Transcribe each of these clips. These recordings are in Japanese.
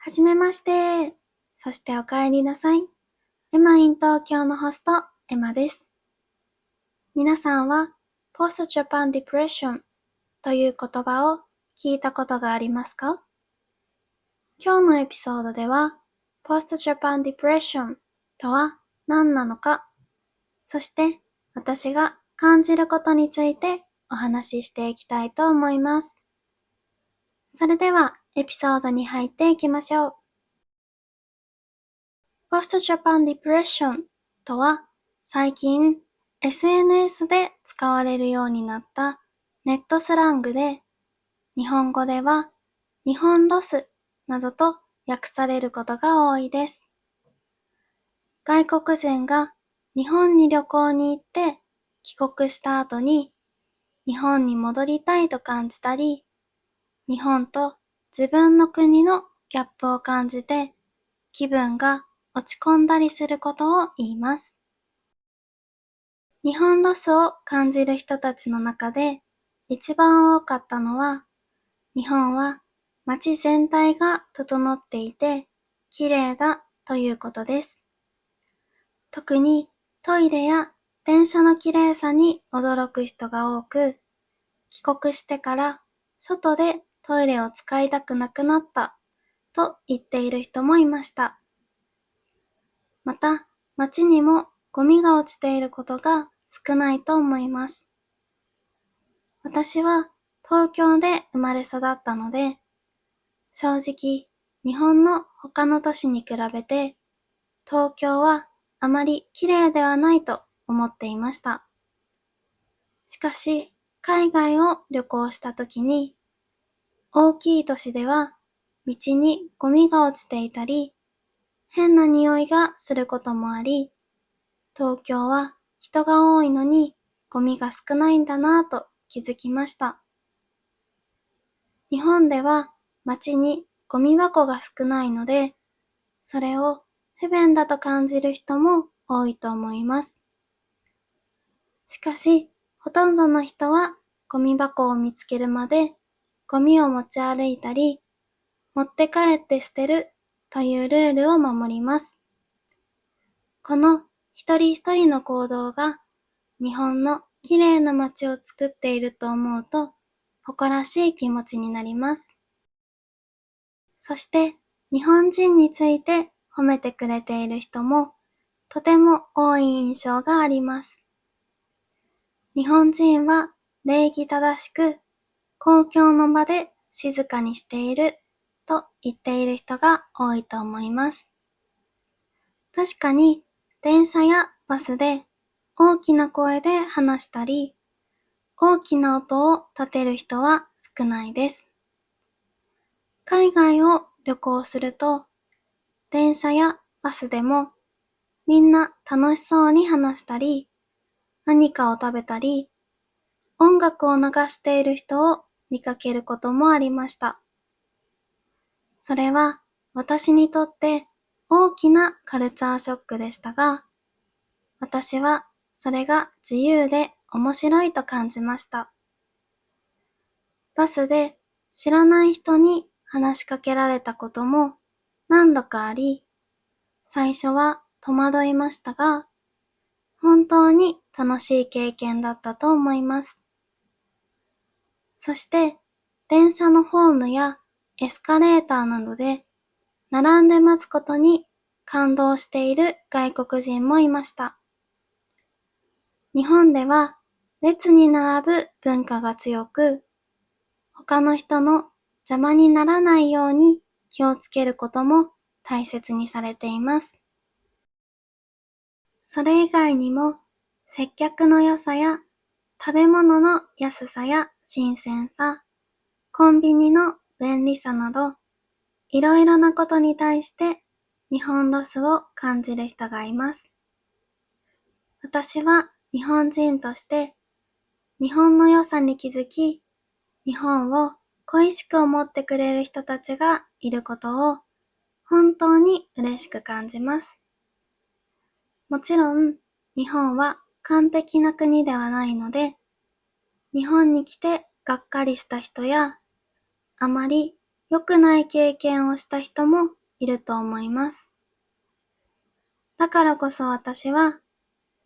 はじめまして。そしてお帰りなさい。エマイン東京のホスト、エマです。皆さんは、Post Japan Depression という言葉を聞いたことがありますか？今日のエピソードでは、Post Japan Depression とは何なのか、そして私が感じることについてお話ししていきたいと思います。それではエピソードに入っていきましょう。Post Japan Depression とは最近 SNS で使われるようになったネットスラングで、日本語では日本ロスなどと訳されることが多いです。外国人が日本に旅行に行って帰国した後に日本に戻りたいと感じたり、日本と自分の国のギャップを感じて気分が落ち込んだりすることを言います。日本ロスを感じる人たちの中で一番多かったのは、日本は街全体が整っていて綺麗だということです。特にトイレや電車の綺麗さに驚く人が多く、帰国してから外でトイレを使いたくなくなったと言っている人もいました。また、街にもゴミが落ちていることが少ないと思います。私は東京で生まれ育ったので、正直日本の他の都市に比べて東京はあまり綺麗ではないと思っていました。しかし、海外を旅行したときに、大きい都市では道にゴミが落ちていたり、変な匂いがすることもあり、東京は人が多いのにゴミが少ないんだなぁと気づきました。日本では街にゴミ箱が少ないので、それを不便だと感じる人も多いと思います。しかし、ほとんどの人はゴミ箱を見つけるまでゴミを持ち歩いたり、持って帰って捨てるというルールを守ります。この一人一人の行動が日本の綺麗な街を作っていると思うと誇らしい気持ちになります。そして日本人について褒めてくれている人もとても多い印象があります。日本人は礼儀正しく公共の場で静かにしていると言っている人が多いと思います。確かに電車やバスで大きな声で話したり、大きな音を立てる人は少ないです。海外を旅行すると、電車やバスでもみんな楽しそうに話したり、何かを食べたり、音楽を流している人を見かけることもありました。それは私にとって大きなカルチャーショックでしたが、私はそれが自由で面白いと感じました。バスで知らない人に話しかけられたことも何度かあり、最初は戸惑いましたが、本当に楽しい経験だったと思います。そして、電車のホームやエスカレーターなどで並んで待つことに感動している外国人もいました。日本では列に並ぶ文化が強く、他の人の邪魔にならないように気をつけることも大切にされています。それ以外にも接客の良さや食べ物の安さや新鮮さ、コンビニの便利さなど、いろいろなことに対して日本ロスを感じる人がいます。私は日本人として日本の良さに気づき、日本を恋しく思ってくれる人たちがいることを本当に嬉しく感じます。もちろん、日本は完璧な国ではないので、日本に来てがっかりした人や、あまり良くない経験をした人もいると思います。だからこそ私は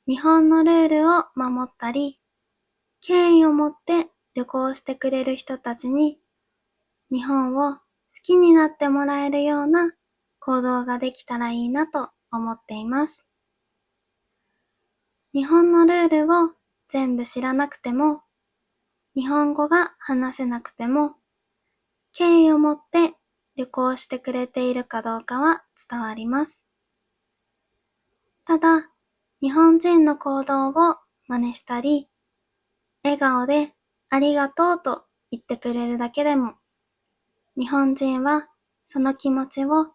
日本のルールを守ったり、敬意を持って旅行してくれる人たちに日本を好きになってもらえるような行動ができたらいいなと思っています。日本のルールを全部知らなくても、日本語が話せなくても、敬意を持って旅行してくれているかどうかは伝わります。ただ、日本人の行動を真似したり、笑顔でありがとうと言ってくれるだけでも、日本人はその気持ちを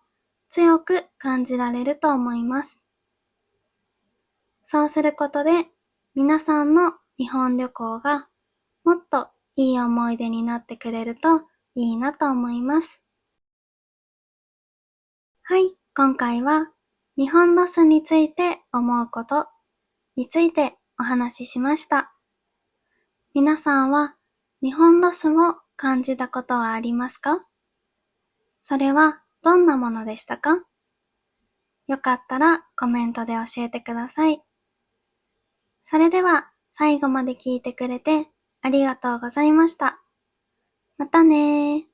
強く感じられると思います。そうすることで、皆さんの日本旅行がもっといい思い出になってくれるといいなと思います。はい、今回は日本ロスについて思うことについてお話ししました。皆さんは日本ロスを感じたことはありますか？それはどんなものでしたか？よかったらコメントで教えてください。それでは最後まで聞いてくれてありがとうございました。またねー。